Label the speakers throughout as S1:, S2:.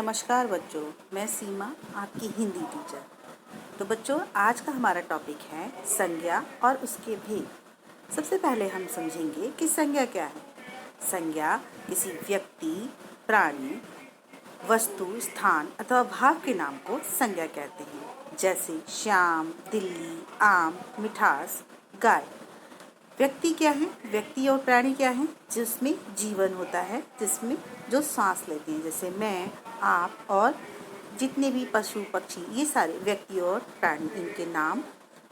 S1: नमस्कार बच्चों, मैं सीमा आपकी हिंदी टीचर। तो बच्चों, आज का हमारा टॉपिक है संज्ञा और उसके भेद। सबसे पहले हम समझेंगे कि संज्ञा क्या है। संज्ञा किसी व्यक्ति, प्राणी, वस्तु, स्थान अथवा भाव के नाम को संज्ञा कहते हैं। जैसे श्याम, दिल्ली, आम, मिठास, गाय। व्यक्ति क्या है? व्यक्ति और प्राणी क्या है? जिसमें जीवन होता है, जिसमें जो सांस लेते हैं, जैसे मैं, आप और जितने भी पशु पक्षी, ये सारे व्यक्ति और प्राणी, इनके नाम।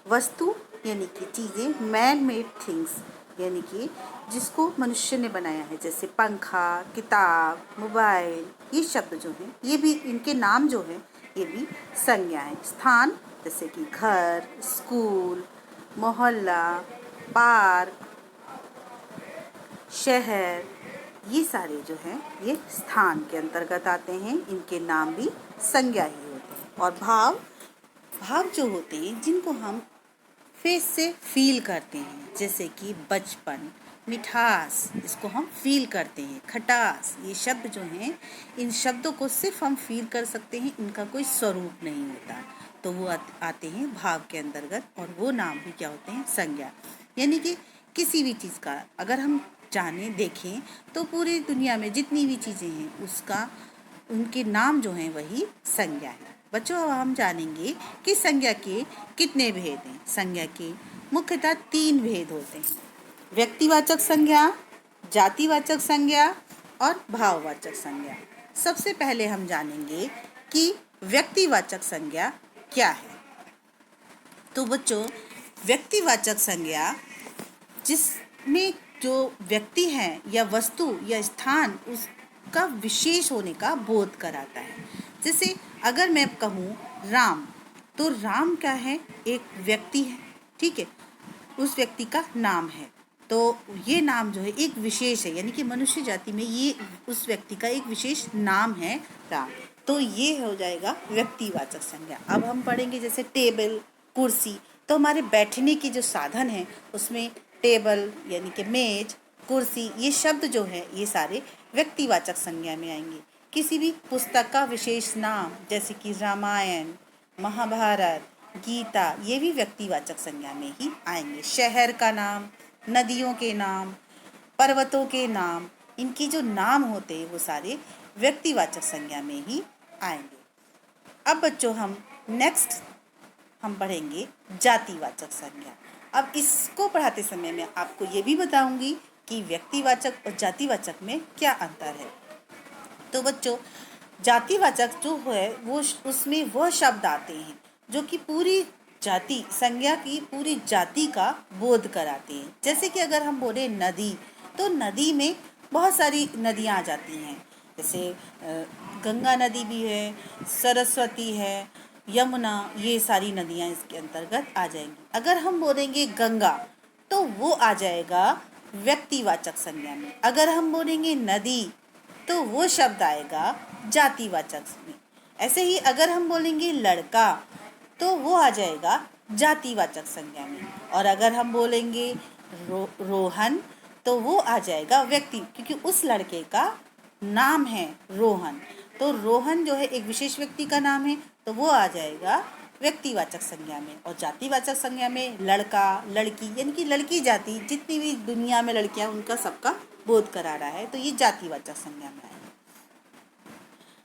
S1: वस्तु यानी कि चीज़ें, मैन मेड थिंग्स यानी कि जिसको मनुष्य ने बनाया है, जैसे पंखा, किताब, मोबाइल, ये शब्द जो हैं, ये भी इनके नाम जो हैं, ये भी संज्ञा है। स्थान जैसे कि घर, स्कूल, मोहल्ला, पार्क, शहर, ये सारे जो हैं ये स्थान के अंतर्गत आते हैं। इनके नाम भी संज्ञा ही होते हैं। और भाव भाव जो होते हैं जिनको हम फेस से फील करते हैं, जैसे कि बचपन, मिठास, इसको हम फील करते हैं। खटास, ये शब्द जो हैं, इन शब्दों को सिर्फ हम फील कर सकते हैं, इनका कोई स्वरूप नहीं होता। तो वो आते हैं भाव के अंतर्गत, और वो नाम भी क्या होते हैं? संज्ञा। यानी कि किसी भी चीज़ का अगर हम जानें, देखें, तो पूरी दुनिया में जितनी भी चीज़ें हैं उसका उनके नाम जो हैं वही संज्ञा है। बच्चों, अब हम जानेंगे कि संज्ञा के कितने भेद हैं। संज्ञा के मुख्यतः 3 भेद होते हैं: व्यक्तिवाचक संज्ञा, जातिवाचक संज्ञा और भाववाचक संज्ञा। सबसे पहले हम जानेंगे कि व्यक्तिवाचक संज्ञा क्या है। तो बच्चों, व्यक्तिवाचक संज्ञा जिसमें जो व्यक्ति है या वस्तु या स्थान उसका विशेष होने का बोध कराता है। जैसे अगर मैं कहूँ राम, तो राम क्या है? एक व्यक्ति है, ठीक है, उस व्यक्ति का नाम है। तो ये नाम जो है एक विशेष है, यानी कि मनुष्य जाति में ये उस व्यक्ति का एक विशेष नाम है राम। तो ये हो जाएगा व्यक्तिवाचक संज्ञा। अब हम पढ़ेंगे जैसे टेबल, कुर्सी। तो हमारे बैठने की जो साधन है उसमें टेबल यानी कि मेज, कुर्सी, ये शब्द जो है ये सारे व्यक्तिवाचक संज्ञा में आएंगे। किसी भी पुस्तक का विशेष नाम, जैसे कि रामायण, महाभारत, गीता, ये भी व्यक्तिवाचक संज्ञा में ही आएंगे। शहर का नाम, नदियों के नाम, पर्वतों के नाम, इनकी जो नाम होते हैं वो सारे व्यक्तिवाचक संज्ञा में ही आएंगे। अब बच्चों, हम पढ़ेंगे जातिवाचक संज्ञा। अब इसको पढ़ाते समय मैं आपको ये भी बताऊंगी कि व्यक्तिवाचक और जातिवाचक में क्या अंतर है। तो बच्चों, जातिवाचक जो है वो उसमें वह शब्द आते हैं जो कि पूरी जाति, संज्ञा की पूरी जाति का बोध कराते हैं। जैसे कि अगर हम बोले नदी, तो नदी में बहुत सारी नदियाँ आ जाती हैं। जैसे गंगा नदी भी है, सरस्वती है, यमुना, ये सारी नदियाँ इसके अंतर्गत आ जाएंगी। अगर हम बोलेंगे गंगा, तो वो आ जाएगा व्यक्तिवाचक संज्ञा में। अगर हम बोलेंगे नदी, तो वो शब्द आएगा जातिवाचक में। ऐसे ही अगर हम बोलेंगे लड़का, तो वो आ जाएगा जातिवाचक संज्ञा में। और अगर हम बोलेंगे रोहन, तो वो आ जाएगा व्यक्ति, क्योंकि उस लड़के का नाम है रोहन। तो रोहन जो है एक विशेष व्यक्ति का नाम है, तो वो आ जाएगा व्यक्तिवाचक संज्ञा में। और जातिवाचक संज्ञा में लड़का, लड़की, यानी कि लड़की जाति, जितनी भी दुनिया में लड़कियां, उनका सबका बोध करा रहा है, तो ये जातिवाचक संज्ञा में आएगा।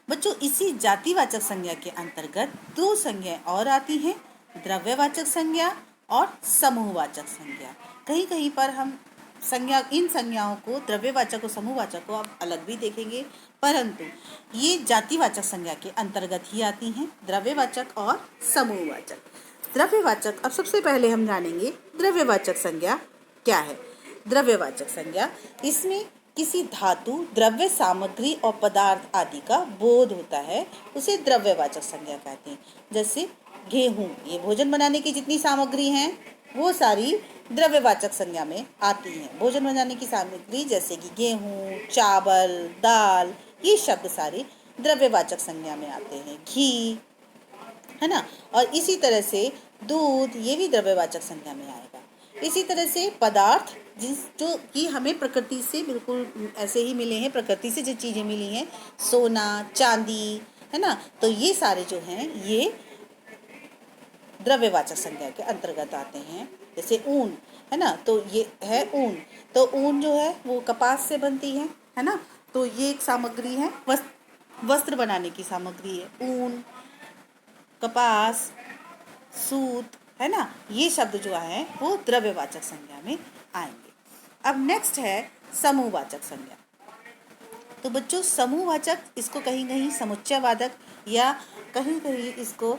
S1: बच्चों, इसी जातिवाचक संज्ञा के अंतर्गत 2 संज्ञाएं और आती हैं: द्रव्यवाचक संज्ञा और समूहवाचक संज्ञा। कहीं कहीं पर हम इन संज्ञाओं को, द्रव्यवाचक और समूहवाचक को, आप अलग भी देखेंगे, परंतु ये जातिवाचक संज्ञा के अंतर्गत ही आती हैं, द्रव्यवाचक और समूहवाचक। द्रव्यवाचक, अब सबसे पहले हम जानेंगे द्रव्यवाचक संज्ञा क्या है। द्रव्यवाचक संज्ञा, इसमें किसी धातु, द्रव्य, सामग्री और पदार्थ आदि का बोध होता है, उसे द्रव्यवाचक संज्ञा कहते हैं। जैसे गेहूं, ये भोजन बनाने की जितनी सामग्री हैं वो सारी द्रव्यवाचक संज्ञा में आती हैं। भोजन बनाने की सामग्री जैसे कि गेहूं, चावल, दाल, ये शब्द सारे द्रव्यवाचक संज्ञा में आते हैं। घी, है ना, और इसी तरह से दूध, ये भी द्रव्यवाचक संज्ञा में आएगा। इसी तरह से पदार्थ जो कि हमें प्रकृति से बिल्कुल ऐसे ही मिले हैं, प्रकृति से जो चीज़ें मिली हैं, सोना, चांदी, है ना। तो ये सारे जो हैं ये द्रव्यवाचक संज्ञा के अंतर्गत आते हैं। जैसे ऊन है ना, तो ये है ऊन। तो ऊन जो है वो कपास से बनती है ना। तो ये एक सामग्री है, वस्त्र बनाने की सामग्री है। ऊन, कपास, सूत, है ना। ये शब्द जो है वो द्रव्यवाचक संज्ञा में आएंगे। अब नेक्स्ट है समूहवाचक संज्ञा। तो बच्चों समूहवाचक, इसको कहीं कहीं समुच्चयवाचक या कहीं कहीं इसको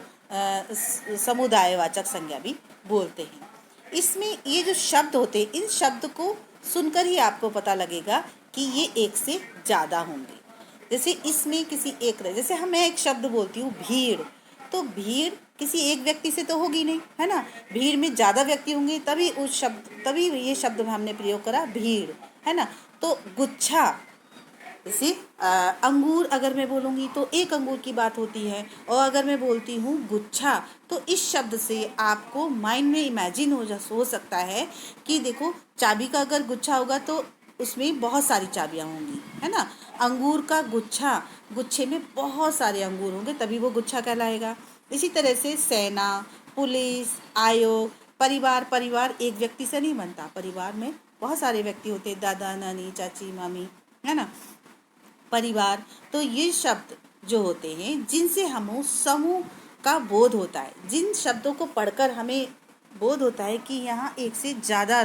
S1: समुदायवाचक संज्ञा भी बोलते हैं। इसमें ये जो शब्द होते हैं, इन शब्द को सुनकर ही आपको पता लगेगा कि ये एक से ज़्यादा होंगे। जैसे इसमें किसी एक, जैसे मैं एक शब्द बोलती हूँ भीड़, तो भीड़ किसी एक व्यक्ति से तो होगी नहीं, है ना। भीड़ में ज़्यादा व्यक्ति होंगे तभी ये शब्द हमने प्रयोग करा भीड़, है ना। तो गुच्छा, जैसे अंगूर अगर मैं बोलूँगी तो एक अंगूर की बात होती है, और अगर मैं बोलती हूँ गुच्छा, तो इस शब्द से आपको माइंड में इमेजिन हो सकता है कि देखो चाबी का अगर गुच्छा होगा तो उसमें बहुत सारी चाबियाँ होंगी, है ना। अंगूर का गुच्छा, गुच्छे में बहुत सारे अंगूर होंगे तभी वो गुच्छा कहलाएगा। इसी तरह से सेना, पुलिस, आयोग, परिवार एक व्यक्ति से नहीं बनता, परिवार में बहुत सारे व्यक्ति होते हैं, दादा नानी चाची मामी, है ना, परिवार। तो ये शब्द जो होते हैं जिनसे हमें समूह का बोध होता है, जिन शब्दों को पढ़कर हमें बोध होता है कि यहाँ एक से ज़्यादा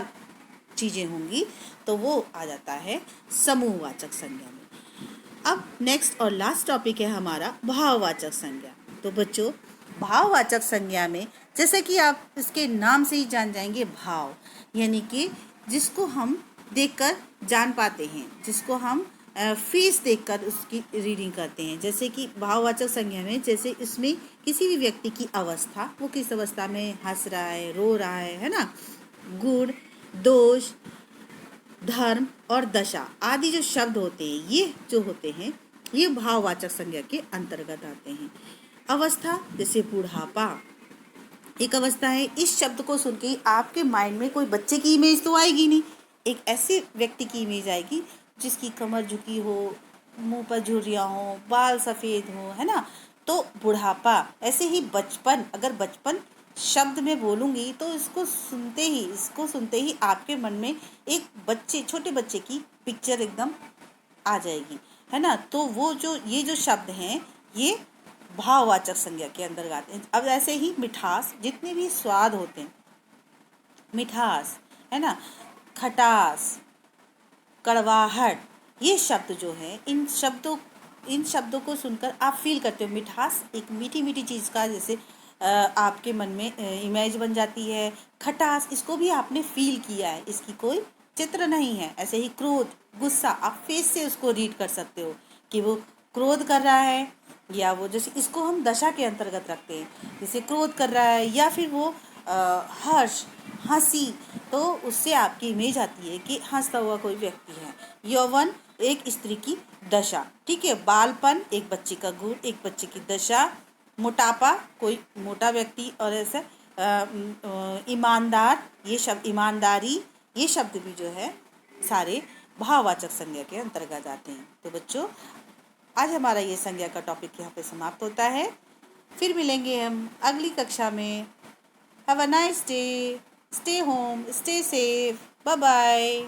S1: चीज़ें होंगी, तो वो आ जाता है समूहवाचक संज्ञा में। अब नेक्स्ट और लास्ट टॉपिक है हमारा भाववाचक संज्ञा। तो बच्चों भाववाचक संज्ञा में जैसे कि आप इसके नाम से ही जान जाएंगे, भाव यानी कि जिसको हम देखकर जान पाते हैं, जिसको हम फेस देखकर उसकी रीडिंग करते हैं। जैसे कि भाववाचक संज्ञा में, जैसे इसमें किसी भी व्यक्ति की अवस्था, वो किस अवस्था में हंस रहा है, रो रहा है ना, गुण, दोष, धर्म और दशा आदि जो शब्द होते हैं, ये जो होते हैं ये भाववाचक संज्ञा के अंतर्गत आते हैं। अवस्था जैसे बुढ़ापा एक अवस्था है। इस शब्द को सुन के आपके माइंड में कोई बच्चे की इमेज तो आएगी नहीं, एक ऐसे व्यक्ति की इमेज आएगी जिसकी कमर झुकी हो, मुंह पर झुर्रियाँ हो, बाल सफ़ेद हो, है ना। तो बुढ़ापा। ऐसे ही बचपन, अगर बचपन शब्द में बोलूँगी तो इसको सुनते ही आपके मन में एक छोटे बच्चे की पिक्चर एकदम आ जाएगी, है ना। तो वो जो ये जो शब्द हैं ये भाववाचक संज्ञा के अंतर्गत हैं। अब ऐसे ही मिठास, जितने भी स्वाद होते हैं, मिठास, है ना, खटास, कड़वाहट, ये शब्द जो है इन शब्दों को सुनकर आप फील करते हो। मिठास एक मीठी मीठी चीज़ का जैसे आपके मन में इमेज बन जाती है। खटास, इसको भी आपने फील किया है, इसकी कोई चित्र नहीं है। ऐसे ही क्रोध, गुस्सा, आप फेस से उसको रीड कर सकते हो कि वो क्रोध कर रहा है, या वो जैसे इसको हम दशा के अंतर्गत रखते हैं, जैसे क्रोध कर रहा है या फिर वो हर्ष, हंसी, तो उससे आपकी इमेज आती है कि हंसता हुआ कोई व्यक्ति है। यौवन एक स्त्री की दशा, ठीक है। बालपन एक बच्चे का गुण, एक बच्चे की दशा। मोटापा कोई मोटा व्यक्ति, और ऐसे ईमानदार, ये शब्द, ईमानदारी, ये शब्द भी जो है सारे भाववाचक संज्ञा के अंतर्गत आते हैं। तो बच्चों आज हमारा ये संज्ञा का टॉपिक यहाँ पे समाप्त होता है। फिर मिलेंगे हम अगली कक्षा में। Have a nice day, stay home, stay safe, bye bye.